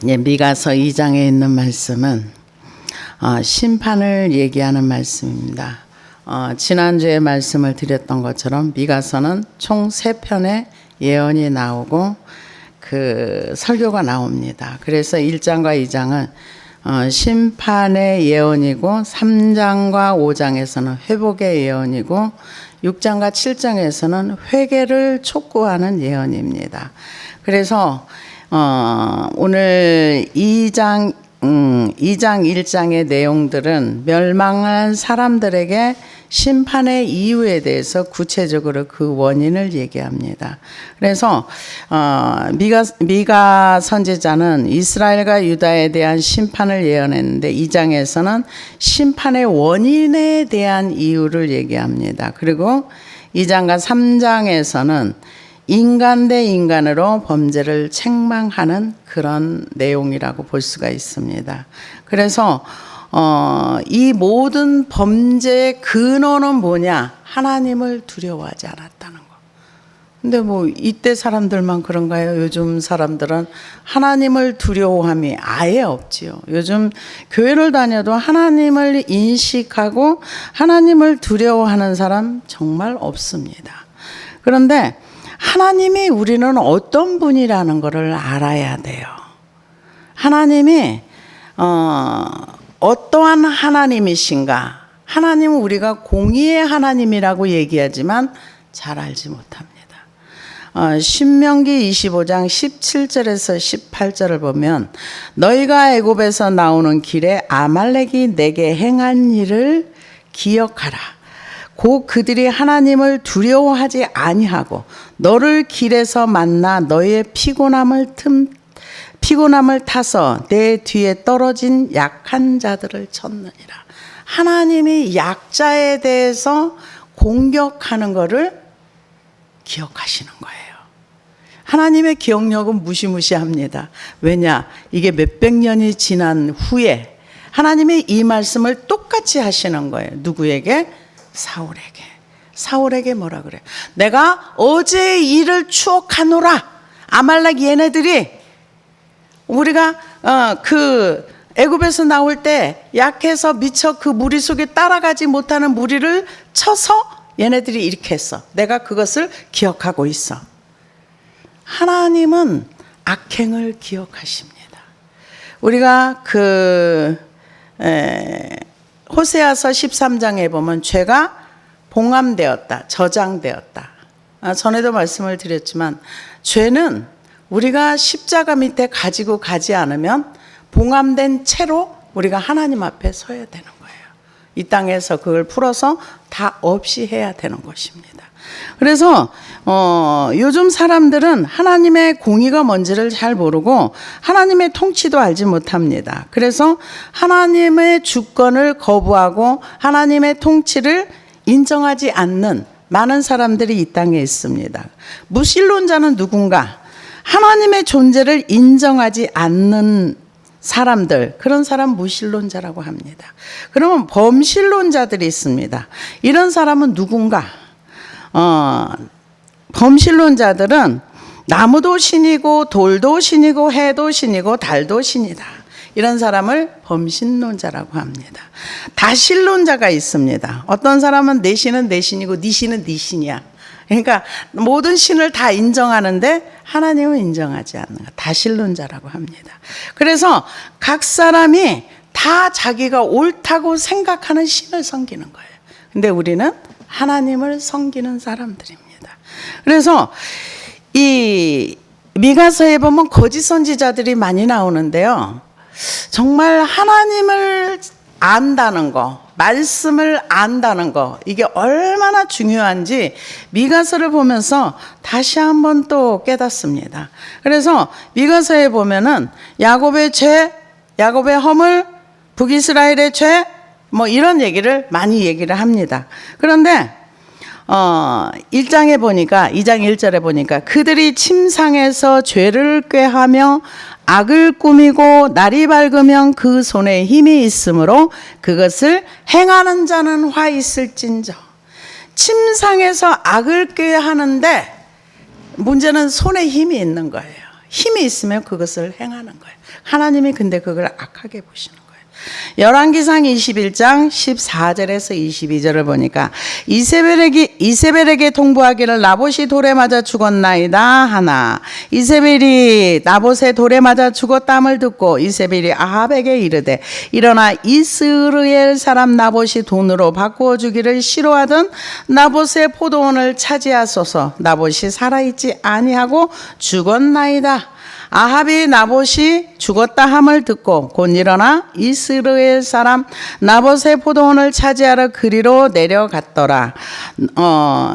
미가서 2장에 있는 말씀은 심판을 얘기하는 말씀입니다. 지난주에 말씀을 드렸던 것처럼 미가서는 총 3편의 예언이 나오고 그 설교가 나옵니다. 그래서 1장과 2장은 심판의 예언이고 3장과 5장에서는 회복의 예언이고 6장과 7장에서는 회개를 촉구하는 예언입니다. 그래서 오늘 2장 1장의 내용들은 멸망한 사람들에게 심판의 이유에 대해서 구체적으로 그 원인을 얘기합니다. 그래서 미가 선지자는 이스라엘과 유다에 대한 심판을 예언했는데 2장에서는 심판의 원인에 대한 이유를 얘기합니다. 그리고 2장과 3장에서는 인간 대 인간으로 범죄를 책망하는 그런 내용이라고 볼 수가 있습니다. 그래서 이 모든 범죄의 근원은 뭐냐? 하나님을 두려워하지 않았다는 거. 근데 이때 사람들만 그런가요? 요즘 사람들은 하나님을 두려워함이 아예 없지요. 요즘 교회를 다녀도 하나님을 인식하고 하나님을 두려워하는 사람 정말 없습니다. 그런데 하나님이 우리는 어떤 분이라는 것을 알아야 돼요. 하나님이 어떠한 하나님이신가? 하나님은 우리가 공의의 하나님이라고 얘기하지만 잘 알지 못합니다. 신명기 25장 17절에서 18절을 보면 너희가 애굽에서 나오는 길에 아말렉이 내게 행한 일을 기억하라. 곧 그들이 하나님을 두려워하지 아니하고 너를 길에서 만나 너의 피곤함을 타서 내 뒤에 떨어진 약한 자들을 쳤느니라. 하나님이 약자에 대해서 공격하는 것을 기억하시는 거예요. 하나님의 기억력은 무시무시합니다. 왜냐? 이게 몇백 년이 지난 후에 하나님이 이 말씀을 똑같이 하시는 거예요. 누구에게? 사울에게 뭐라 그래? 내가 어제의 일을 추억하노라. 아말렉 얘네들이 우리가 그 애굽에서 나올 때 약해서 미처 그 무리 속에 따라가지 못하는 무리를 쳐서 얘네들이 이렇게 했어. 내가 그것을 기억하고 있어. 하나님은 악행을 기억하십니다. 우리가 호세아서 13장에 보면 죄가 봉함되었다, 저장되었다. 전에도 말씀을 드렸지만 죄는 우리가 십자가 밑에 가지고 가지 않으면 봉함된 채로 우리가 하나님 앞에 서야 되는 거예요. 이 땅에서 그걸 풀어서 다 없이 해야 되는 것입니다. 그래서 요즘 사람들은 하나님의 공의가 뭔지를 잘 모르고 하나님의 통치도 알지 못합니다. 그래서 하나님의 주권을 거부하고 하나님의 통치를 인정하지 않는 많은 사람들이 이 땅에 있습니다. 무신론자는 누군가? 하나님의 존재를 인정하지 않는 사람들, 그런 사람 무신론자라고 합니다. 그러면 범신론자들이 있습니다. 이런 사람은 누군가? 범신론자들은 나무도 신이고 돌도 신이고 해도 신이고 달도 신이다. 이런 사람을 범신론자라고 합니다. 다신론자가 있습니다. 어떤 사람은 내 신은 내 신이고 네 신은 네 신이야. 그러니까 모든 신을 다 인정하는데 하나님은 인정하지 않는 것. 다신론자라고 합니다. 그래서 각 사람이 다 자기가 옳다고 생각하는 신을 섬기는 거예요. 근데 우리는 하나님을 섬기는 사람들입니다. 그래서 이 미가서에 보면 거짓 선지자들이 많이 나오는데요. 정말 하나님을 안다는 거, 말씀을 안다는 거, 이게 얼마나 중요한지 미가서를 보면서 다시 한번 또 깨닫습니다. 그래서 미가서에 보면은 야곱의 죄, 야곱의 허물, 북이스라엘의 죄, 이런 얘기를 많이 얘기를 합니다. 그런데 1장에 보니까 2장 1절에 보니까 그들이 침상에서 죄를 꾀하며 악을 꾸미고 날이 밝으면 그 손에 힘이 있으므로 그것을 행하는 자는 화 있을진저. 침상에서 악을 꾀하는데 문제는 손에 힘이 있는 거예요. 힘이 있으면 그것을 행하는 거예요. 하나님이 근데 그걸 악하게 보시는 거예요. 열왕기상 21장 14절에서 22절을 보니까 이세벨에게 통보하기를 나봇이 돌에 맞아 죽었나이다 하나 이세벨이 나봇의 돌에 맞아 죽었담을 듣고 이세벨이 아합에게 이르되 일어나 이스라엘 사람 나봇이 돈으로 바꾸어 주기를 싫어하던 나봇의 포도원을 차지하소서. 나봇이 살아있지 아니하고 죽었나이다. 아합이 나봇이 죽었다 함을 듣고 곧 일어나 이스라엘 사람 나봇의 포도원을 차지하러 그리로 내려갔더라.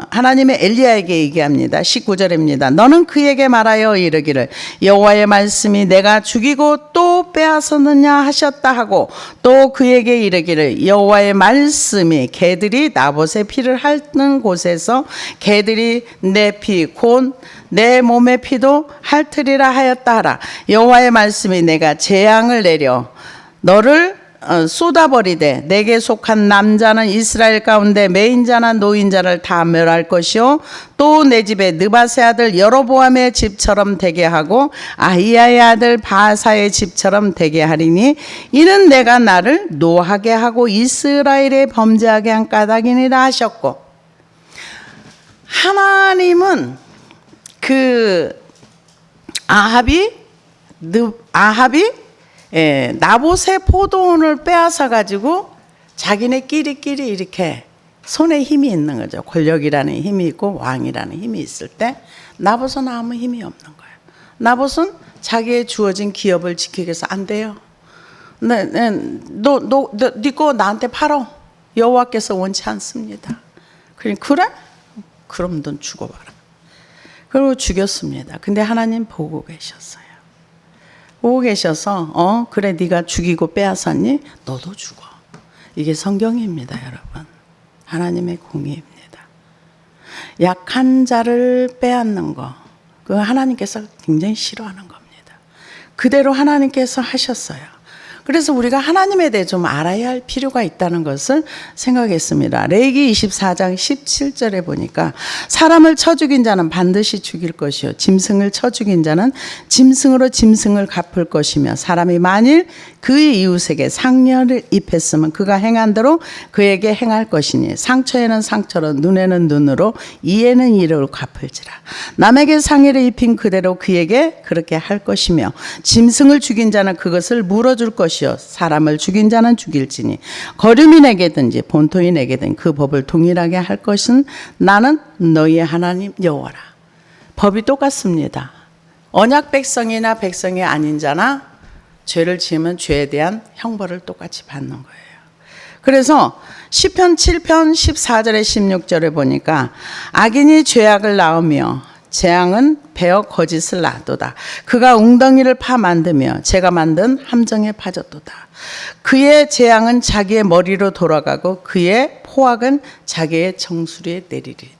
하나님의 엘리야에게 얘기합니다. 19절입니다. 너는 그에게 말하여 이르기를 여호와의 말씀이 내가 죽이고 또 빼앗았느냐 하셨다 하고 또 그에게 이르기를 여호와의 말씀이 개들이 나봇의 피를 핥는 곳에서 개들이 내 피 곧 내 몸의 피도 핥으리라 하였다 하라. 여호와의 말씀이 내가 재앙을 내려 너를 쏟아버리되 내게 속한 남자는 이스라엘 가운데 매인자나 노인자를 다 멸할 것이요 또 내 집에 느바세 아들 여로보암의 집처럼 되게 하고 아히야의 아들 바사의 집처럼 되게 하리니 이는 내가 나를 노하게 하고 이스라엘에 범죄하게 한 까닭이니라 하셨고, 하나님은 그 아합이 나봇의 포도원을 빼앗아 가지고 자기네끼리끼리 이렇게 손에 힘이 있는 거죠. 권력이라는 힘이 있고 왕이라는 힘이 있을 때 나봇은 아무 힘이 없는 거예요. 나봇은 자기의 주어진 기업을 지키기 위해서 안 돼요. 네 거 나한테 팔어. 여호와께서 원치 않습니다. 그래? 그럼 넌 죽어봐라. 그리고 죽였습니다. 근데 하나님 보고 계셨어요. 보고 계셔서 그래 네가 죽이고 빼앗았니? 너도 죽어. 이게 성경입니다, 여러분. 하나님의 공의입니다. 약한 자를 빼앗는 거, 그거 하나님께서 굉장히 싫어하는 겁니다. 그대로 하나님께서 하셨어요. 그래서 우리가 하나님에 대해 좀 알아야 할 필요가 있다는 것을 생각했습니다. 레위기 24장 17절에 보니까 사람을 쳐 죽인 자는 반드시 죽일 것이요 짐승을 쳐 죽인 자는 짐승으로 짐승을 갚을 것이며 사람이 만일 그의 이웃에게 상처를 입혔으면 그가 행한 대로 그에게 행할 것이니 상처에는 상처로 눈에는 눈으로 이에는 이로 갚을지라. 남에게 상해를 입힌 그대로 그에게 그렇게 할 것이며 짐승을 죽인 자는 그것을 물어줄 것이요 사람을 죽인 자는 죽일지니 거류민에게든지 본토인에게든 그 법을 동일하게 할 것은 나는 너희의 하나님 여호와라. 법이 똑같습니다. 언약 백성이나 백성이 아닌 자나 죄를 지으면 죄에 대한 형벌을 똑같이 받는 거예요. 그래서 시편 7편 14절에 16절에 보니까 악인이 죄악을 낳으며 재앙은 베어 거짓을 낳도다. 그가 웅덩이를 파 만들며 제가 만든 함정에 빠졌도다. 그의 재앙은 자기의 머리로 돌아가고 그의 포악은 자기의 정수리에 내리리다.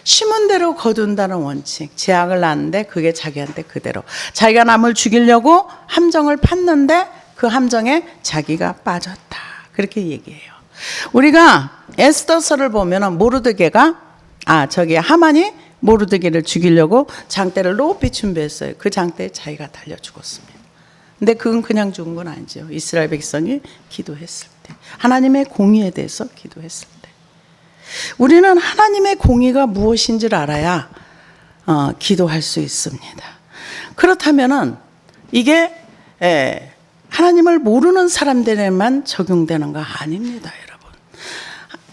심은 대로 거둔다는 원칙. 재앙을 낳는데 그게 자기한테 그대로. 자기가 남을 죽이려고 함정을 팠는데 그 함정에 자기가 빠졌다. 그렇게 얘기해요. 우리가 에스더서를 보면 모르드게가 하만이 모르드게를 죽이려고 장대를 높이 준비했어요. 그 장대에 자기가 달려 죽었습니다. 근데 그건 그냥 죽은 건 아니죠. 이스라엘 백성이 기도했을 때, 하나님의 공의에 대해서 기도했을 때, 우리는 하나님의 공의가 무엇인지를 알아야 기도할 수 있습니다. 그렇다면은 이게 하나님을 모르는 사람들에만 적용되는 거 아닙니다, 여러분.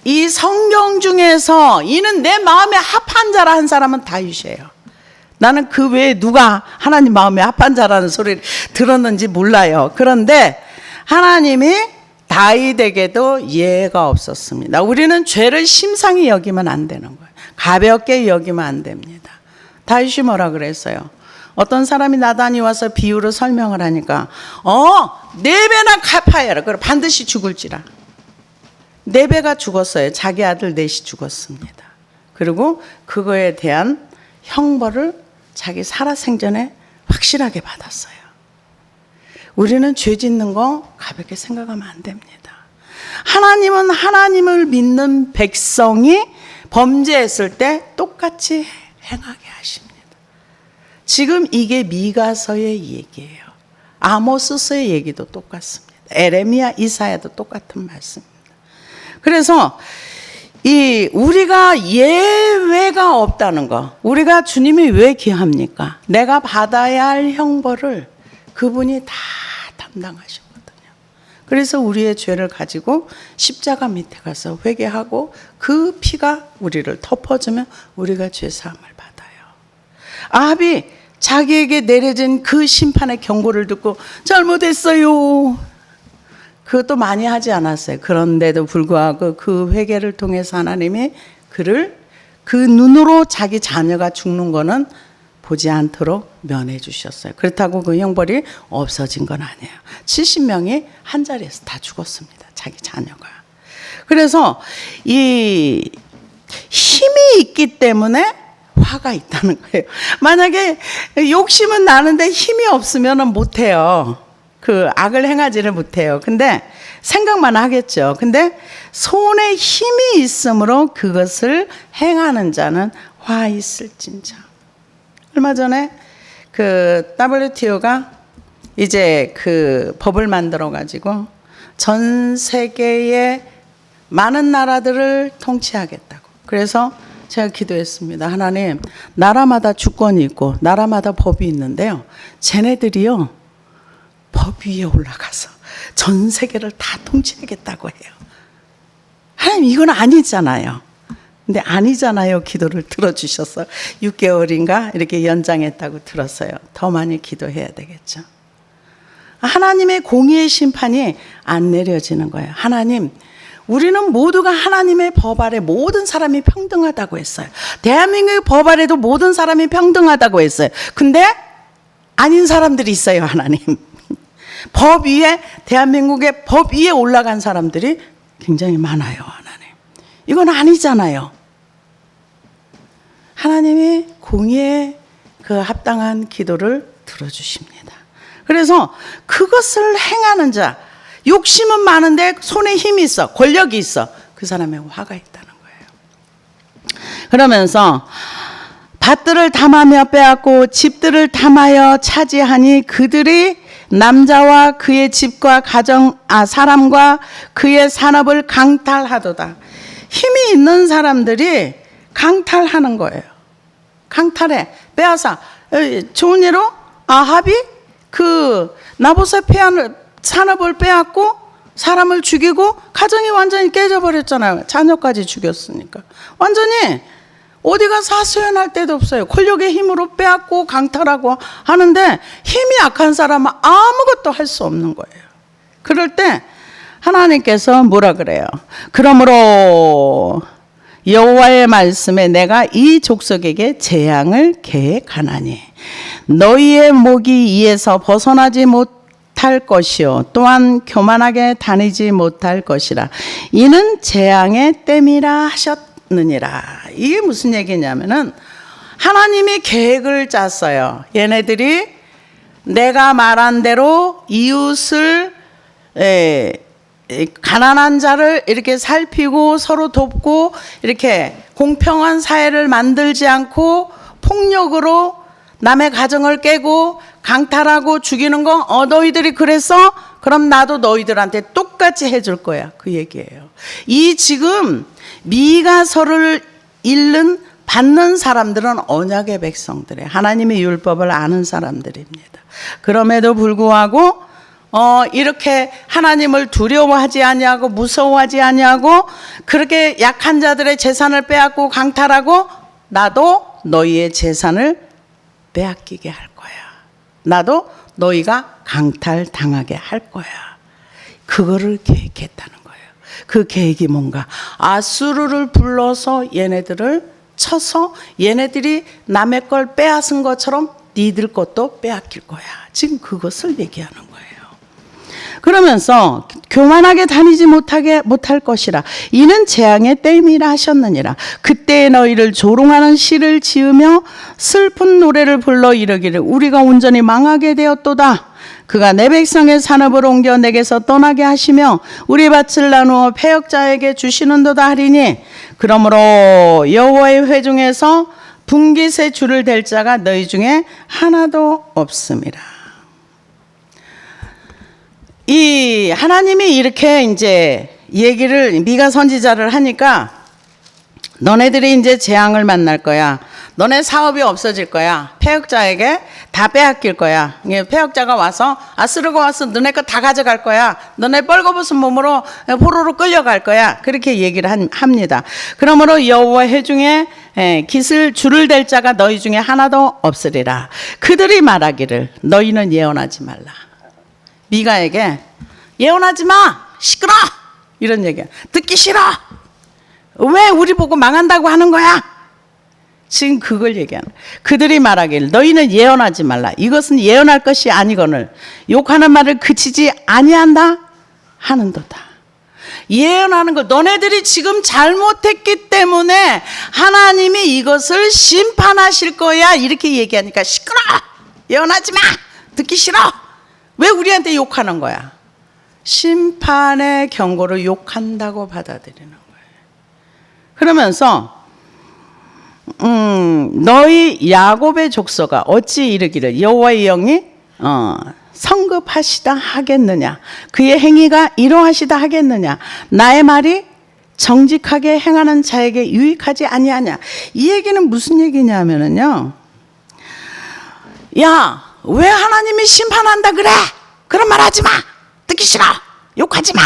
이 성경 중에서 이는 내 마음에 합한 자라 한 사람은 다윗이에요. 나는 그 외에 누가 하나님 마음에 합한 자라는 소리를 들었는지 몰라요. 그런데 하나님이 다윗에게도 예가 없었습니다. 우리는 죄를 심상히 여기면 안 되는 거예요. 가볍게 여기면 안 됩니다. 다윗이 뭐라 그랬어요? 어떤 사람이 나단이 와서 비유로 설명을 하니까 4배나 갚아야 그래 반드시 죽을지라. 4배가 죽었어요. 자기 아들 넷이 죽었습니다. 그리고 그거에 대한 형벌을 자기 살아생전에 확실하게 받았어요. 우리는 죄 짓는 거 가볍게 생각하면 안 됩니다. 하나님은 하나님을 믿는 백성이 범죄했을 때 똑같이 행하게 하십니다. 지금 이게 미가서의 얘기예요. 아모스서의 얘기도 똑같습니다. 에레미야, 이사야도 똑같은 말씀입니다. 그래서 우리가 예외가 없다는 거, 우리가 주님이 왜 귀합니까? 내가 받아야 할 형벌을 그분이 다 담당하셨거든요. 그래서 우리의 죄를 가지고 십자가 밑에 가서 회개하고 그 피가 우리를 덮어주면 우리가 죄 사함을 받아요. 아합이 자기에게 내려진 그 심판의 경고를 듣고 잘못했어요. 그것도 많이 하지 않았어요. 그런데도 불구하고 그 회개를 통해서 하나님이 그를 그 눈으로 자기 자녀가 죽는 거는 보지 않도록 면해 주셨어요. 그렇다고 그 형벌이 없어진 건 아니에요. 70명이 한 자리에서 다 죽었습니다. 자기 자녀가. 그래서 이 힘이 있기 때문에 화가 있다는 거예요. 만약에 욕심은 나는데 힘이 없으면 못해요. 그 악을 행하지를 못해요. 근데 생각만 하겠죠. 근데 손에 힘이 있으므로 그것을 행하는 자는 화 있을진저. 얼마 전에 그 WTO가 이제 그 법을 만들어 가지고 전 세계의 많은 나라들을 통치하겠다고. 그래서 제가 기도했습니다. 하나님, 나라마다 주권이 있고 나라마다 법이 있는데요. 쟤네들이요, 법 위에 올라가서 전 세계를 다 통치하겠다고 해요. 하나님, 이건 아니잖아요. 근데 아니잖아요 기도를 들어주셔서 6개월인가 이렇게 연장했다고 들었어요. 더 많이 기도해야 되겠죠. 하나님의 공의의 심판이 안 내려지는 거예요. 하나님, 우리는 모두가 하나님의 법 아래 모든 사람이 평등하다고 했어요. 대한민국의 법 아래도 모든 사람이 평등하다고 했어요. 근데 아닌 사람들이 있어요. 하나님, 법 위에, 대한민국의 법 위에 올라간 사람들이 굉장히 많아요. 하나님, 이건 아니잖아요. 하나님이 공의에 그 합당한 기도를 들어주십니다. 그래서 그것을 행하는 자, 욕심은 많은데 손에 힘이 있어, 권력이 있어, 그 사람의 화가 있다는 거예요. 그러면서 밭들을 탐하며 빼앗고 집들을 탐하여 차지하니 그들이 남자와 그의 집과 사람과 그의 산업을 강탈하도다. 힘이 있는 사람들이 강탈하는 거예요. 강탈해, 빼앗아. 좋은 예로 아합이 그 나봇의 산업을 빼앗고 사람을 죽이고 가정이 완전히 깨져버렸잖아요. 자녀까지 죽였으니까 완전히 어디가 사소연할 데도 없어요. 권력의 힘으로 빼앗고 강탈하고 하는데 힘이 약한 사람은 아무것도 할 수 없는 거예요. 그럴 때 하나님께서 뭐라 그래요? 그러므로 여호와의 말씀에 내가 이 족속에게 재앙을 계획하나니 너희의 목이 이에서 벗어나지 못할 것이요 또한 교만하게 다니지 못할 것이라. 이는 재앙의 땜이라 하셨느니라. 이게 무슨 얘기냐면은 하나님이 계획을 짰어요. 얘네들이 내가 말한 대로 이웃을 가난한 자를 이렇게 살피고 서로 돕고 이렇게 공평한 사회를 만들지 않고 폭력으로 남의 가정을 깨고 강탈하고 죽이는 거 너희들이 그랬어? 그럼 나도 너희들한테 똑같이 해줄 거야. 그 얘기예요. 이 지금 미가서를 받는 사람들은 언약의 백성들이에요. 하나님의 율법을 아는 사람들입니다. 그럼에도 불구하고 이렇게 하나님을 두려워하지 아니하고 무서워하지 아니하고 그렇게 약한 자들의 재산을 빼앗고 강탈하고 나도 너희의 재산을 빼앗기게 할 거야. 나도 너희가 강탈당하게 할 거야. 그거를 계획했다는 거예요. 그 계획이 뭔가? 아수르를 불러서 얘네들을 쳐서 얘네들이 남의 걸 빼앗은 것처럼 니들 것도 빼앗길 거야. 지금 그것을 얘기하는 거예요. 그러면서 교만하게 다니지 못할 것이라. 이는 재앙의 땜이라 하셨느니라. 그때 너희를 조롱하는 시를 지으며 슬픈 노래를 불러 이르기를 우리가 온전히 망하게 되었도다. 그가 내 백성의 산업을 옮겨 내게서 떠나게 하시며 우리 밭을 나누어 패역자에게 주시는도다 하리니 그러므로 여호와의 회중에서 분깃에 줄을 댈 자가 너희 중에 하나도 없음이라. 이 하나님이 이렇게 이제 얘기를 미가 선지자를 하니까 너네들이 이제 재앙을 만날 거야. 너네 사업이 없어질 거야. 폐역자에게 다 빼앗길 거야. 폐역자가 와서 쓰르고 와서 너네 거 다 가져갈 거야. 너네 뻘거벗은 몸으로 포로로 끌려갈 거야. 그렇게 얘기를 합니다. 그러므로 여호와 회중에 깃을 줄을 댈 자가 너희 중에 하나도 없으리라. 그들이 말하기를 너희는 예언하지 말라. 미가에게 예언하지 마. 시끄러. 이런 얘기야. 듣기 싫어. 왜 우리 보고 망한다고 하는 거야? 지금 그걸 얘기하는 거야. 그들이 말하길 너희는 예언하지 말라. 이것은 예언할 것이 아니거늘 욕하는 말을 그치지 아니한다 하는도다. 예언하는 거 너네들이 지금 잘못했기 때문에 하나님이 이것을 심판하실 거야. 이렇게 얘기하니까 시끄러. 예언하지 마. 듣기 싫어. 왜 우리한테 욕하는 거야? 심판의 경고를 욕한다고 받아들이는 거예요. 그러면서 너희 야곱의 족속아 어찌 이르기를 여호와의 영이 성급하시다 하겠느냐, 그의 행위가 이러하시다 하겠느냐, 나의 말이 정직하게 행하는 자에게 유익하지 아니하냐. 이 얘기는 무슨 얘기냐면요, 야, 왜 하나님이 심판한다 그래? 그런 말 하지 마. 듣기 싫어. 욕하지 마.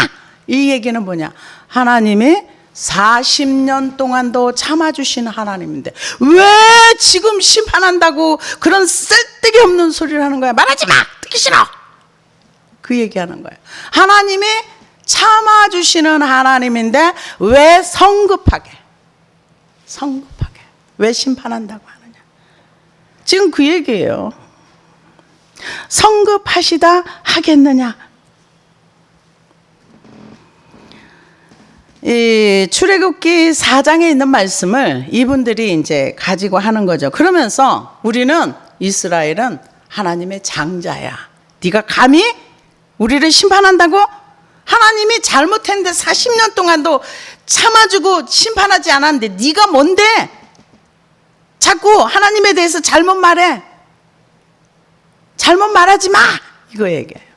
이 얘기는 뭐냐, 하나님이 40년 동안도 참아주시는 하나님인데 왜 지금 심판한다고 그런 쓸데기 없는 소리를 하는 거야. 말하지 마. 듣기 싫어. 그 얘기하는 거예요. 하나님이 참아주시는 하나님인데 왜 성급하게 왜 심판한다고 하느냐. 지금 그 얘기예요. 성급하시다 하겠느냐. 이 출애굽기 4장에 있는 말씀을 이분들이 이제 가지고 하는 거죠. 그러면서 우리는, 이스라엘은 하나님의 장자야. 네가 감히 우리를 심판한다고? 하나님이 잘못했는데 40년 동안도 참아주고 심판하지 않았는데 네가 뭔데? 자꾸 하나님에 대해서 잘못 말해. 잘못 말하지 마. 이거 얘기해요.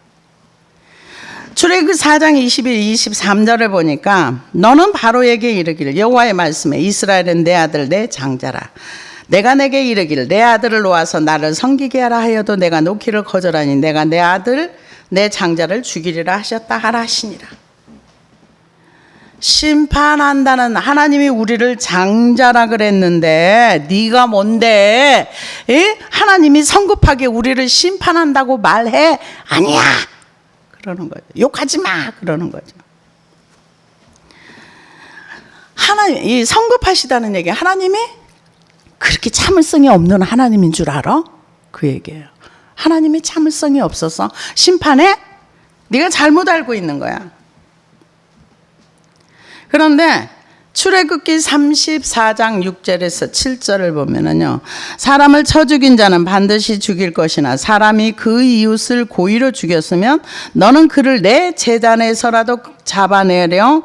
출애굽기 4장 21, 23절을 보니까 너는 바로에게 이르기를 여호와의 말씀에 이스라엘은 내 아들 내 장자라. 내가 내게 이르기를 내 아들을 놓아서 나를 섬기게 하라 하여도 내가 놓기를 거절하니 내가 내 아들 내 장자를 죽이리라 하셨다 하라 하시니라. 심판한다는, 하나님이 우리를 장자라 그랬는데 네가 뭔데 하나님이 성급하게 우리를 심판한다고 말해? 아니야 그러는 거죠. 욕하지 마 그러는 거죠. 하나님, 이 성급하시다는 얘기, 하나님이 그렇게 참을성이 없는 하나님인 줄 알아? 그 얘기예요. 하나님이 참을성이 없어서 심판해? 네가 잘못 알고 있는 거야. 그런데 출애굽기 34장 6절에서 7절을 보면은요, 사람을 쳐 죽인 자는 반드시 죽일 것이나 사람이 그 이웃을 고의로 죽였으면 너는 그를 내 제단에서라도 잡아내려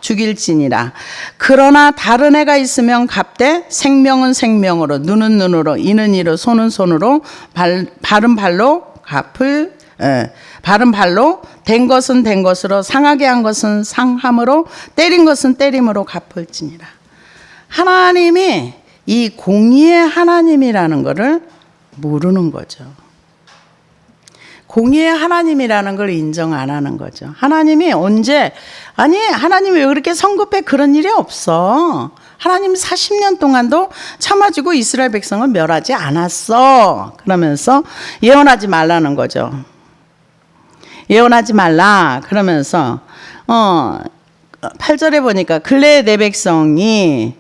죽일지니라. 그러나 다른 애가 있으면 갚되 생명은 생명으로, 눈은 눈으로, 이는 이로, 손은 손으로, 발은 발로 갚을. 바른 발로, 된 것은 된 것으로, 상하게 한 것은 상함으로, 때린 것은 때림으로 갚을지니라. 하나님이 이 공의의 하나님이라는 것을 모르는 거죠. 공의의 하나님이라는 걸 인정 안 하는 거죠. 하나님이 언제, 아니 하나님이 왜 그렇게 성급해? 그런 일이 없어. 하나님이 40년 동안도 참아주고 이스라엘 백성을 멸하지 않았어. 그러면서 예언하지 말라는 거죠. 예언하지 말라 그러면서 8절에 보니까 근래에 내 백성이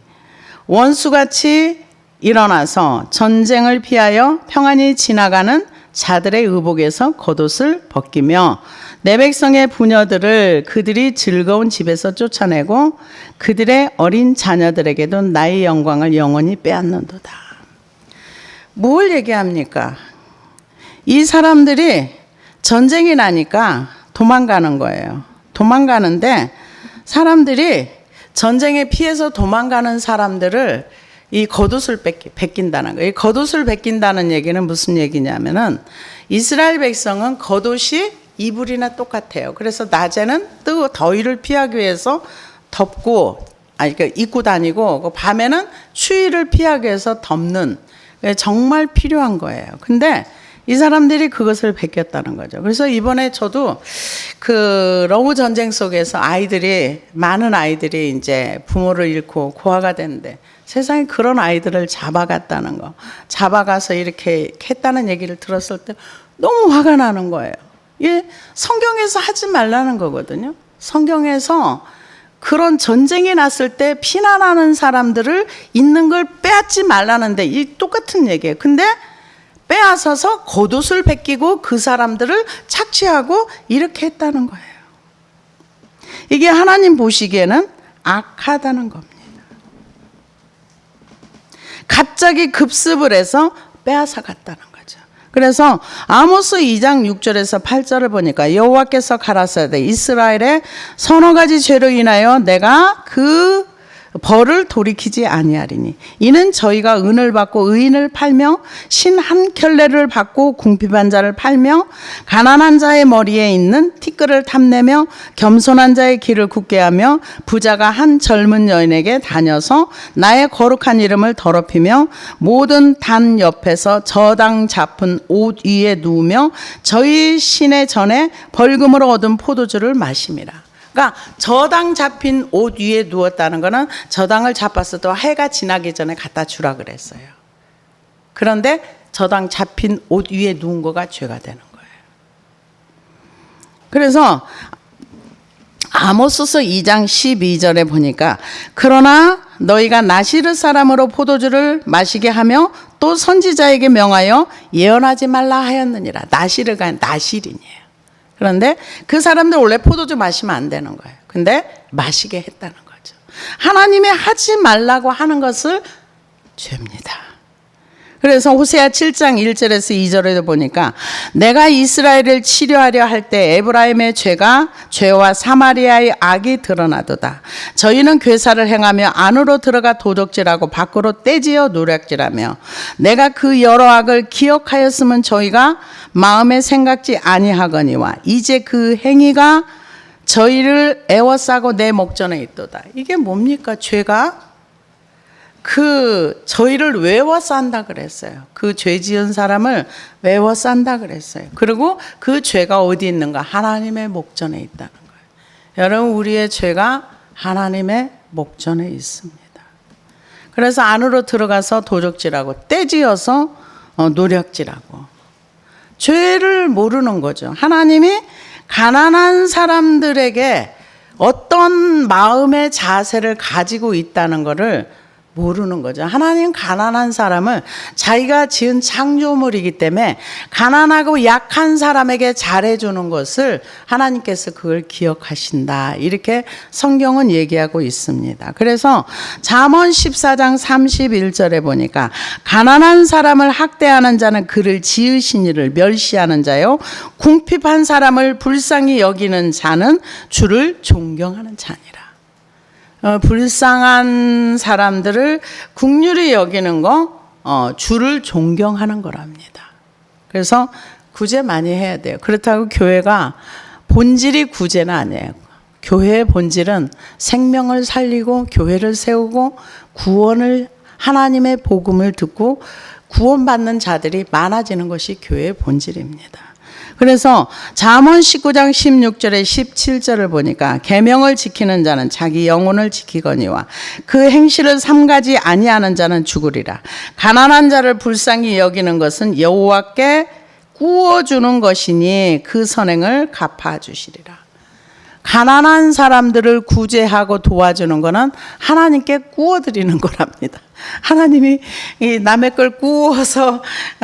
원수같이 일어나서 전쟁을 피하여 평안히 지나가는 자들의 의복에서 겉옷을 벗기며 내 백성의 부녀들을 그들이 즐거운 집에서 쫓아내고 그들의 어린 자녀들에게도 나의 영광을 영원히 빼앗는도다. 뭘 얘기합니까? 이 사람들이 전쟁이 나니까 도망가는 거예요. 도망가는데 사람들이 전쟁에 피해서 도망가는 사람들을 이 겉옷을 벗긴다는 거예요. 이 겉옷을 벗긴다는 얘기는 무슨 얘기냐면은 이스라엘 백성은 겉옷이 이불이나 똑같아요. 그래서 낮에는 더위를 피하기 위해서 덮고 그러니까 입고 다니고 밤에는 추위를 피하기 위해서 덮는 정말 필요한 거예요. 근데 이 사람들이 그것을 베꼈다는 거죠. 그래서 이번에 저도 그 러브 전쟁 속에서 많은 아이들이 이제 부모를 잃고 고아가 됐는데 세상에 그런 아이들을 잡아갔다는 거, 잡아가서 이렇게 했다는 얘기를 들었을 때 너무 화가 나는 거예요. 이게 성경에서 하지 말라는 거거든요. 성경에서 그런 전쟁이 났을 때 피난하는 사람들을 있는 걸 빼앗지 말라는데 이 똑같은 얘기예요. 근데 빼앗아서 겉옷을 벗기고 그 사람들을 착취하고 이렇게 했다는 거예요. 이게 하나님 보시기에는 악하다는 겁니다. 갑자기 급습을 해서 빼앗아 갔다는 거죠. 그래서 아모스 2장 6절에서 8절을 보니까 여호와께서 가라사대 이스라엘의 서너 가지 죄로 인하여 내가 그 벌을 돌이키지 아니하리니 이는 저희가 은을 받고 의인을 팔며 신 한 켤레를 받고 궁핍한 자를 팔며 가난한 자의 머리에 있는 티끌을 탐내며 겸손한 자의 길을 굳게 하며 부자가 한 젊은 여인에게 다녀서 나의 거룩한 이름을 더럽히며 모든 단 옆에서 저당 잡은 옷 위에 누우며 저희 신의 전에 벌금으로 얻은 포도주를 마심이라. 그러니까 저당 잡힌 옷 위에 누웠다는 거는 저당을 잡았어도 해가 지나기 전에 갖다 주라 그랬어요. 그런데 저당 잡힌 옷 위에 누운 거가 죄가 되는 거예요. 그래서 아모스서 2장 12절에 보니까 그러나 너희가 나시르 사람으로 포도주를 마시게 하며 또 선지자에게 명하여 예언하지 말라 하였느니라. 나시르가 나시린이에요. 그런데 그 사람들 원래 포도주 마시면 안 되는 거예요. 근데 마시게 했다는 거죠. 하나님이 하지 말라고 하는 것을 죄입니다. 그래서 호세아 7장 1절에서 2절에도 보니까 내가 이스라엘을 치료하려 할 때 에브라임의 죄와 사마리아의 악이 드러나도다. 저희는 괴사를 행하며 안으로 들어가 도적질하고 밖으로 떼지어 노략질하며 내가 그 여러 악을 기억하였으면 저희가 마음에 생각지 아니하거니와 이제 그 행위가 저희를 애워싸고 내 목전에 있도다. 이게 뭡니까? 죄가 저희를 외워 싼다 그랬어요. 그 죄 지은 사람을 외워 싼다 그랬어요. 그리고 그 죄가 어디 있는가? 하나님의 목전에 있다는 거예요. 여러분, 우리의 죄가 하나님의 목전에 있습니다. 그래서 안으로 들어가서 도적질하고 떼지어서 노략질하고 죄를 모르는 거죠. 하나님이 가난한 사람들에게 어떤 마음의 자세를 가지고 있다는 것을 모르는 거죠. 하나님 가난한 사람을 자기가 지은 창조물이기 때문에 가난하고 약한 사람에게 잘해주는 것을 하나님께서 그걸 기억하신다. 이렇게 성경은 얘기하고 있습니다. 그래서 잠언 14장 31절에 보니까 가난한 사람을 학대하는 자는 그를 지으신 이를 멸시하는 자요 궁핍한 사람을 불쌍히 여기는 자는 주를 존경하는 자니라. 불쌍한 사람들을 긍휼히 여기는 거 주를 존경하는 거랍니다. 그래서 구제 많이 해야 돼요. 그렇다고 교회가 본질이 구제는 아니에요. 교회의 본질은 생명을 살리고 교회를 세우고 구원을 하나님의 복음을 듣고 구원받는 자들이 많아지는 것이 교회의 본질입니다. 그래서 잠언 19장 16절에 17절을 보니까 계명을 지키는 자는 자기 영혼을 지키거니와 그 행실을 삼가지 아니하는 자는 죽으리라. 가난한 자를 불쌍히 여기는 것은 여호와께 구워주는 것이니 그 선행을 갚아주시리라. 가난한 사람들을 구제하고 도와주는 것은 하나님께 구워드리는 거랍니다. 하나님이 남의 걸 구워서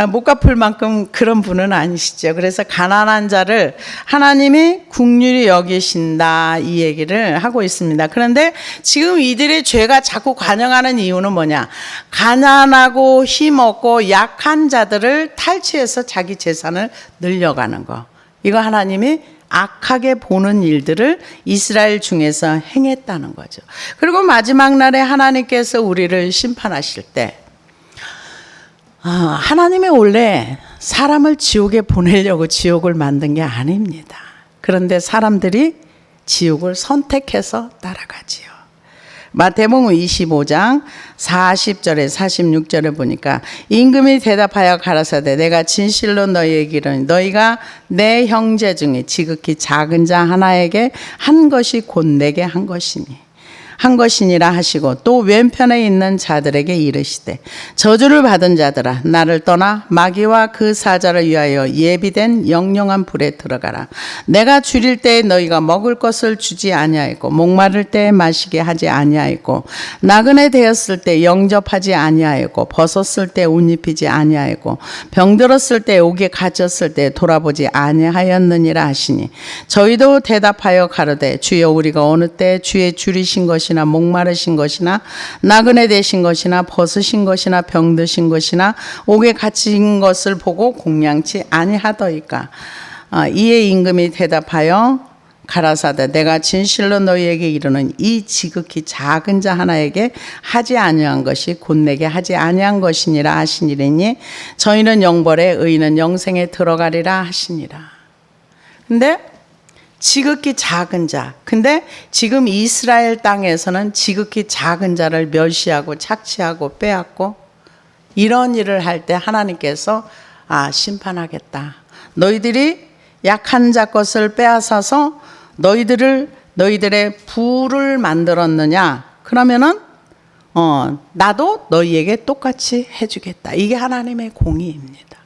못 갚을 만큼 그런 분은 아니시죠. 그래서 가난한 자를 하나님이 긍휼히 여기신다 이 얘기를 하고 있습니다. 그런데 지금 이들의 죄가 자꾸 관영하는 이유는 뭐냐? 가난하고 힘없고 약한 자들을 탈취해서 자기 재산을 늘려가는 거. 이거 하나님이 악하게 보는 일들을 이스라엘 중에서 행했다는 거죠. 그리고 마지막 날에 하나님께서 우리를 심판하실 때 하나님이 원래 사람을 지옥에 보내려고 지옥을 만든 게 아닙니다. 그런데 사람들이 지옥을 선택해서 따라가지요. 마태복음 25장 40절에 46절에 보니까 임금이 대답하여 가라사대 내가 진실로 너희에게 이르노니 너희가 내 형제 중에 지극히 작은 자 하나에게 한 것이 곧 내게 한 것이니라 하시고 또 왼편에 있는 자들에게 이르시되 저주를 받은 자들아 나를 떠나 마귀와 그 사자를 위하여 예비된 영영한 불에 들어가라. 내가 줄일 때에 너희가 먹을 것을 주지 아니하였고 목마를 때에 마시게 하지 아니하였고 나그네 되었을 때 영접하지 아니하였고 벗었을 때 옷 입히지 아니하였고 병들었을 때 옥에 갇혔을 때 돌아보지 아니하였느니라 하시니 저희도 대답하여 가로되 주여 우리가 어느 때 주의 줄이신 것이나 목마르신 것이나 나그네 되신 것이나 벗으신 것이나 병드신 것이나 옥에 갇힌 것을 보고 공양치 아니하더이까. 이에 임금이 대답하여 가라사대 내가 진실로 너희에게 이르는 이 지극히 작은 자 하나에게 하지 아니한 것이 곧 내게 하지 아니한 것이니라 하시니니 저희는 영벌에 의인은 영생에 들어가리라 하시니라. 근데 지극히 작은 자. 근데 지금 이스라엘 땅에서는 지극히 작은 자를 멸시하고 착취하고 빼앗고 이런 일을 할 때 하나님께서 심판하겠다. 너희들이 약한 자 것을 빼앗아서 너희들의 부를 만들었느냐? 그러면은 나도 너희에게 똑같이 해주겠다. 이게 하나님의 공의입니다.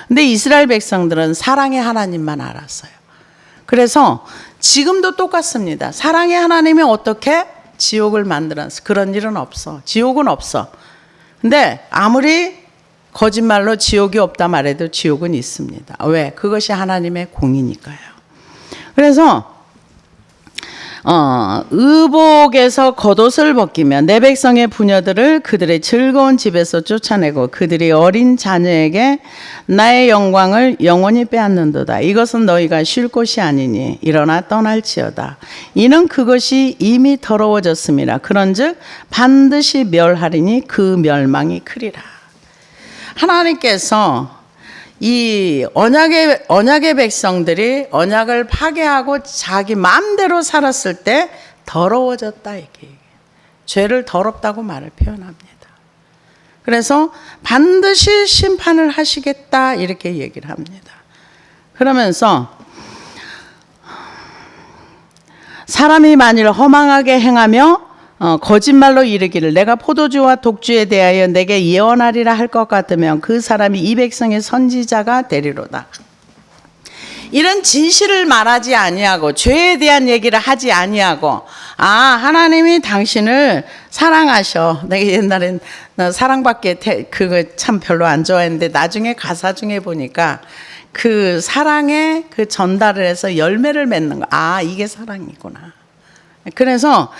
근데 이스라엘 백성들은 사랑의 하나님만 알았어요. 그래서 지금도 똑같습니다. 사랑의 하나님이 어떻게 지옥을 만들었어? 그런 일은 없어. 지옥은 없어. 근데 아무리 거짓말로 지옥이 없다 말해도 지옥은 있습니다. 왜? 그것이 하나님의 공이니까요. 그래서 의복에서 겉옷을 벗기며 내 백성의 부녀들을 그들의 즐거운 집에서 쫓아내고 그들이 어린 자녀에게 나의 영광을 영원히 빼앗는도다. 이것은 너희가 쉴 곳이 아니니 일어나 떠날지어다. 이는 그것이 이미 더러워졌음이라. 그런즉 반드시 멸하리니 그 멸망이 크리라. 하나님께서 이 언약의 백성들이 언약을 파괴하고 자기 마음대로 살았을 때 더러워졌다 이게 죄를 더럽다고 말을 표현합니다. 그래서 반드시 심판을 하시겠다 이렇게 얘기를 합니다. 그러면서 사람이 만일 허망하게 행하며 거짓말로 이르기를 내가 포도주와 독주에 대하여 내게 예언하리라 할 것 같으면 그 사람이 이 백성의 선지자가 되리로다. 이런 진실을 말하지 아니하고 죄에 대한 얘기를 하지 아니하고 하나님이 당신을 사랑하셔. 내가 옛날엔 사랑받기 그거 참 별로 안 좋아했는데 나중에 가사 중에 보니까 그 사랑의 그 전달을 해서 열매를 맺는 거. 이게 사랑이구나. 그래서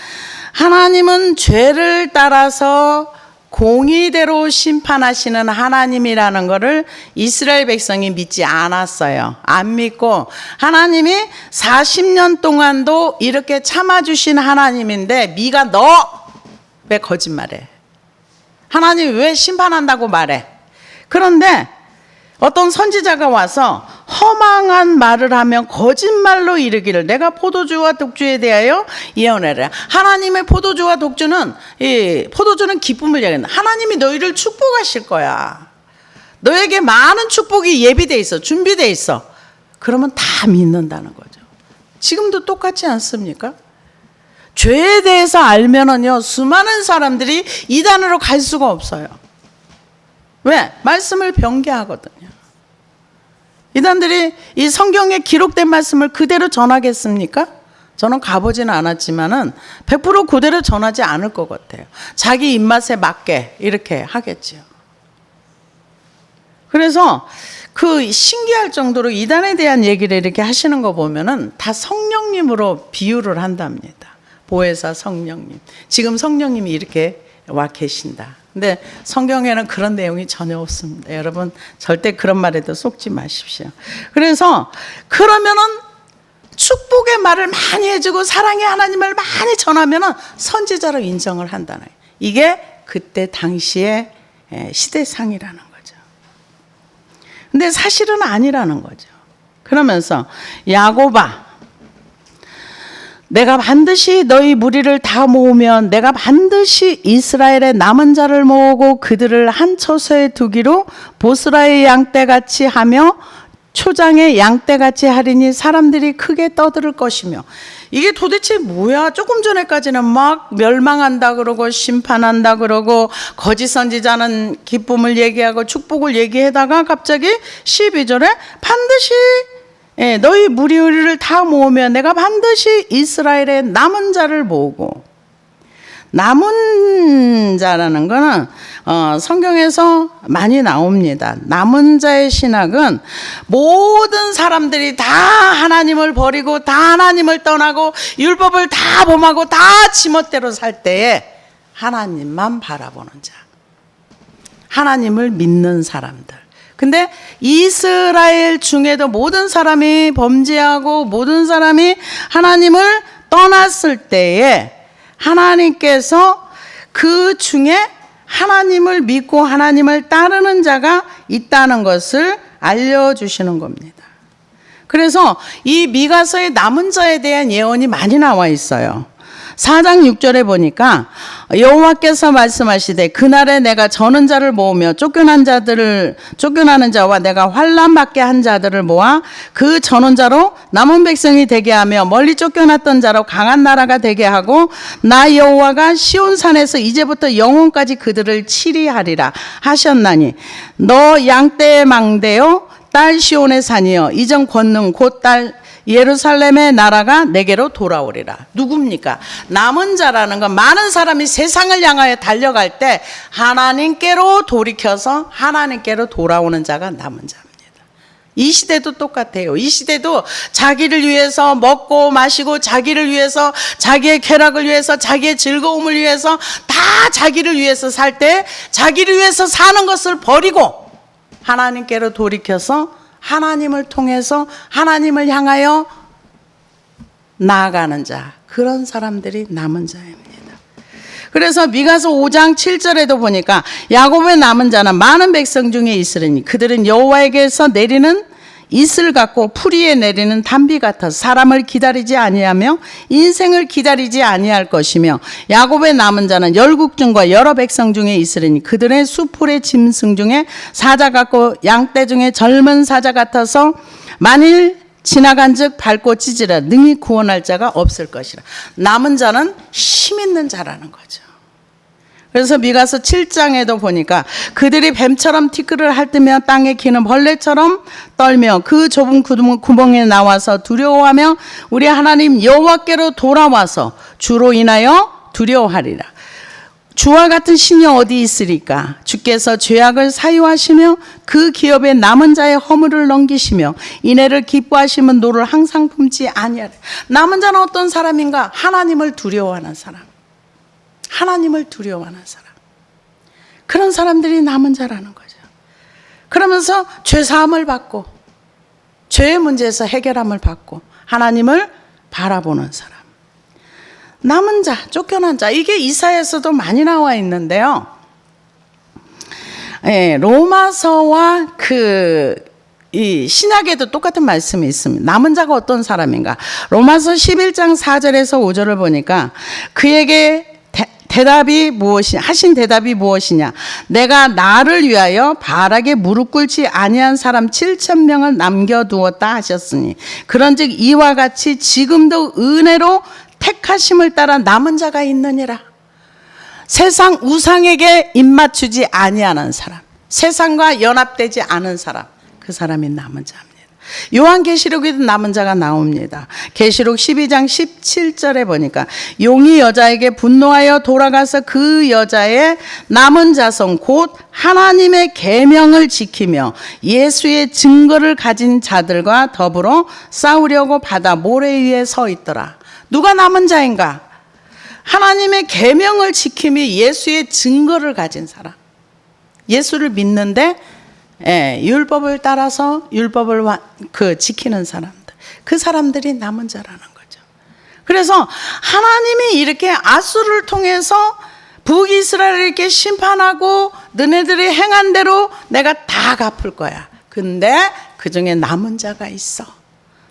하나님은 죄를 따라서 공의대로 심판하시는 하나님이라는 것을 이스라엘 백성이 믿지 않았어요. 안 믿고 하나님이 40년 동안도 이렇게 참아주신 하나님인데 미가 너 왜 거짓말해? 하나님 왜 심판한다고 말해? 그런데 어떤 선지자가 와서 허망한 말을 하면 거짓말로 이르기를 내가 포도주와 독주에 대하여 예언하라. 하나님의 포도주와 독주는 포도주는 기쁨을 얘기한다. 하나님이 너희를 축복하실 거야. 너에게 많은 축복이 예비돼 있어. 준비돼 있어. 그러면 다 믿는다는 거죠. 지금도 똑같지 않습니까? 죄에 대해서 알면은요 수많은 사람들이 이단으로 갈 수가 없어요. 왜? 말씀을 변개하거든요. 이단들이 이 성경에 기록된 말씀을 그대로 전하겠습니까? 저는 가보지는 않았지만은 100% 그대로 전하지 않을 것 같아요. 자기 입맛에 맞게 이렇게 하겠죠. 그래서 그 신기할 정도로 이단에 대한 얘기를 이렇게 하시는 거 보면은 다 성령님으로 비유를 한답니다. 보혜사 성령님. 지금 성령님이 이렇게 와 계신다. 근데 성경에는 그런 내용이 전혀 없습니다. 여러분 절대 그런 말에도 속지 마십시오. 그래서 그러면은 축복의 말을 많이 해주고 사랑의 하나님을 많이 전하면 선지자로 인정을 한다는 거예요. 이게 그때 당시의 시대상이라는 거죠. 근데 사실은 아니라는 거죠. 그러면서 야곱아, 내가 반드시 너희 무리를 다 모으면 내가 반드시 이스라엘의 남은 자를 모으고 그들을 한 처소에 두기로 보스라의 양떼같이 하며 초장의 양떼같이 하리니 사람들이 크게 떠들을 것이며. 이게 도대체 뭐야? 조금 전에까지는 막 멸망한다 그러고 심판한다 그러고 거짓 선지자는 기쁨을 얘기하고 축복을 얘기하다가 갑자기 12절에 반드시 너희 무리를 다 모으면 내가 반드시 이스라엘의 남은 자를 모으고. 남은 자라는 거는 성경에서 많이 나옵니다. 남은 자의 신학은 모든 사람들이 다 하나님을 버리고 다 하나님을 떠나고 율법을 다 범하고 다 지멋대로 살 때에 하나님만 바라보는 자, 하나님을 믿는 사람들. 근데 이스라엘 중에도 모든 사람이 범죄하고 모든 사람이 하나님을 떠났을 때에 하나님께서 그 중에 하나님을 믿고 하나님을 따르는 자가 있다는 것을 알려주시는 겁니다. 그래서 이 미가서의 남은 자에 대한 예언이 많이 나와 있어요. 4장 6절에 보니까 여호와께서 말씀하시되 그날에 내가 저는 자를 모으며 쫓겨나는 자와 내가 환난 받게 한 자들을 모아 그 저는 자로 남은 백성이 되게 하며 멀리 쫓겨났던 자로 강한 나라가 되게 하고 나 여호와가 시온산에서 이제부터 영원까지 그들을 치리하리라 하셨나니 너 양떼의 망대요 딸 시온의 산이여 이전 권능 곧 딸 예루살렘의 나라가 내게로 돌아오리라. 누굽니까? 남은 자라는 건 많은 사람이 세상을 향하여 달려갈 때 하나님께로 돌이켜서 하나님께로 돌아오는 자가 남은 자입니다. 이 시대도 똑같아요. 이 시대도 자기를 위해서 먹고 마시고 자기를 위해서 자기의 쾌락을 위해서 자기의 즐거움을 위해서 다 자기를 위해서 살 때 자기를 위해서 사는 것을 버리고 하나님께로 돌이켜서 하나님을 통해서 하나님을 향하여 나아가는 자, 그런 사람들이 남은 자입니다. 그래서 미가서 5장 7절에도 보니까 야곱의 남은 자는 많은 백성 중에 있으리니 그들은 여호와에게서 내리는 이슬 같고 풀이에 내리는 단비 같아서 사람을 기다리지 아니하며 인생을 기다리지 아니할 것이며 야곱의 남은 자는 열국중과 여러 백성 중에 있으리니 그들의 수풀의 짐승 중에 사자 같고 양떼 중에 젊은 사자 같아서 만일 지나간즉 밟고 찢으라 능히 구원할 자가 없을 것이라. 남은 자는 힘 있는 자라는 거죠. 그래서 미가서 7장에도 보니까 그들이 뱀처럼 티끌을 핥으며 땅에 기는 벌레처럼 떨며 그 좁은 구멍에 나와서 두려워하며 우리 하나님 여호와께로 돌아와서 주로 인하여 두려워하리라. 주와 같은 신이 어디 있으리까? 주께서 죄악을 사유하시며 그 기업에 남은 자의 허물을 넘기시며 이내를 기뻐하시면 노를 항상 품지 아니하리라. 남은 자는 어떤 사람인가? 하나님을 두려워하는 사람. 하나님을 두려워하는 사람. 그런 사람들이 남은 자라는 거죠. 그러면서 죄사함을 받고 죄의 문제에서 해결함을 받고 하나님을 바라보는 사람. 남은 자, 쫓겨난 자. 이게 이사야에서도 많이 나와 있는데요. 로마서와 이 신약에도 똑같은 말씀이 있습니다. 남은 자가 어떤 사람인가? 로마서 11장 4절에서 5절을 보니까 그에게 하신 대답이 무엇이냐? 내가 나를 위하여 바락에 무릎 꿇지 아니한 사람 7,000명을 남겨두었다 하셨으니 그런즉 이와 같이 지금도 은혜로 택하심을 따라 남은 자가 있느니라. 세상 우상에게 입맞추지 아니하는 사람, 세상과 연합되지 않은 사람, 그 사람이 남은 자입니다. 요한계시록에도 남은 자가 나옵니다. 계시록 12장 17절에 보니까 용이 여자에게 분노하여 돌아가서 그 여자의 남은 자손 곧 하나님의 계명을 지키며 예수의 증거를 가진 자들과 더불어 싸우려고 바다 모래 위에 서 있더라. 누가 남은 자인가? 하나님의 계명을 지키며 예수의 증거를 가진 사람. 예수를 믿는데 율법을 따라서 율법을 지키는 사람들. 그 사람들이 남은 자라는 거죠. 그래서 하나님이 이렇게 앗술을 통해서 북이스라엘을 이렇게 심판하고 너네들이 행한 대로 내가 다 갚을 거야. 근데 그 중에 남은 자가 있어.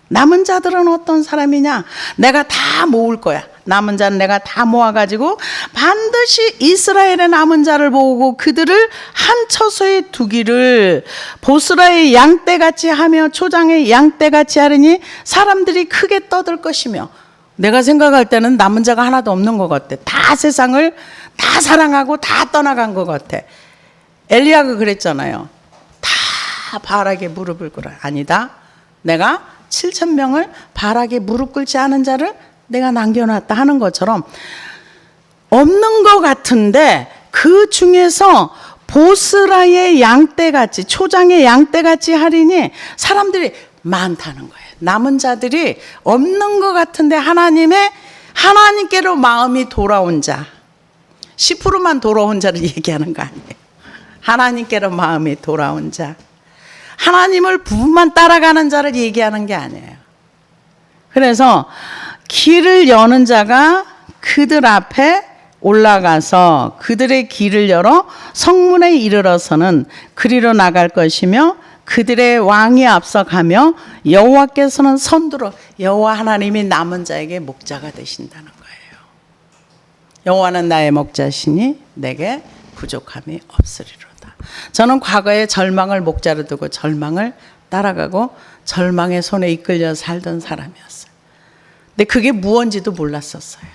남은 자들은 어떤 사람이냐? 내가 다 모을 거야. 남은 자는 내가 다 모아가지고 반드시 이스라엘의 남은 자를 모으고 그들을 한 처소에 두기를 보스라의 양떼같이 하며 초장의 양떼같이 하리니 사람들이 크게 떠들 것이며. 내가 생각할 때는 남은 자가 하나도 없는 것 같아. 다 세상을 다 사랑하고 다 떠나간 것 같아. 엘리야가 그랬잖아요. 다 바알에게 무릎을 꿇어. 아니다. 내가 7,000명을 바알에게 무릎 꿇지 않은 자를 내가 남겨놨다 하는 것처럼 없는 것 같은데 그 중에서 보스라의 양떼같이 초장의 양떼같이 하리니 사람들이 많다는 거예요. 남은 자들이 없는 것 같은데 하나님께로 마음이 돌아온 자 10%만 돌아온 자를 얘기하는 거 아니에요. 하나님께로 마음이 돌아온 자 하나님을 부분만 따라가는 자를 얘기하는 게 아니에요. 그래서 길을 여는 자가 그들 앞에 올라가서 그들의 길을 열어 성문에 이르러서는 그리로 나갈 것이며 그들의 왕이 앞서가며 여호와께서는 선두로 여호와 하나님이 남은 자에게 목자가 되신다는 거예요. 여호와는 나의 목자시니 내게 부족함이 없으리로다. 저는 과거에 절망을 목자로 두고 절망을 따라가고 절망의 손에 이끌려 살던 사람이었어요. 근데 그게 무언지도 몰랐었어요.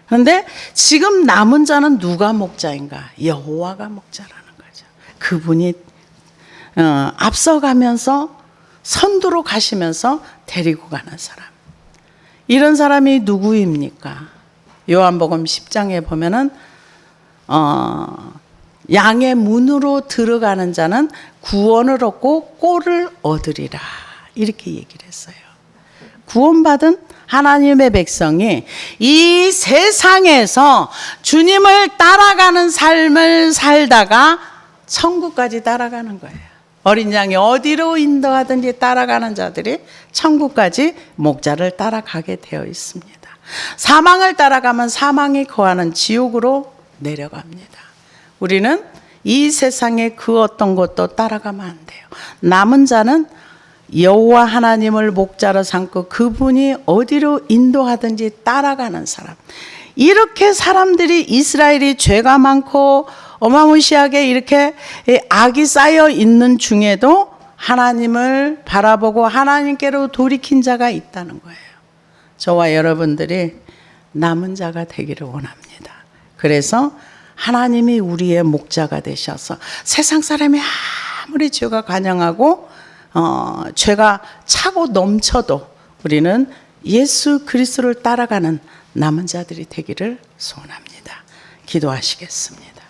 그런데 지금 남은 자는 누가 목자인가? 여호와가 목자라는 거죠. 그분이 앞서가면서 선두로 가시면서 데리고 가는 사람. 이런 사람이 누구입니까? 요한복음 10장에 보면은 양의 문으로 들어가는 자는 구원을 얻고 꼴을 얻으리라. 이렇게 얘기를 했어요. 구원받은 하나님의 백성이 이 세상에서 주님을 따라가는 삶을 살다가 천국까지 따라가는 거예요. 어린 양이 어디로 인도하든지 따라가는 자들이 천국까지 목자를 따라가게 되어 있습니다. 사망을 따라가면 사망이 거하는 지옥으로 내려갑니다. 우리는 이 세상의 그 어떤 것도 따라가면 안 돼요. 남은 자는 여호와 하나님을 목자로 삼고 그분이 어디로 인도하든지 따라가는 사람. 이렇게 사람들이 이스라엘이 죄가 많고 어마무시하게 이렇게 악이 쌓여 있는 중에도 하나님을 바라보고 하나님께로 돌이킨 자가 있다는 거예요. 저와 여러분들이 남은 자가 되기를 원합니다. 그래서 하나님이 우리의 목자가 되셔서 세상 사람이 아무리 죄가 관영하고 죄가 차고 넘쳐도 우리는 예수 그리스도를 따라가는 남은 자들이 되기를 소원합니다. 기도하시겠습니다.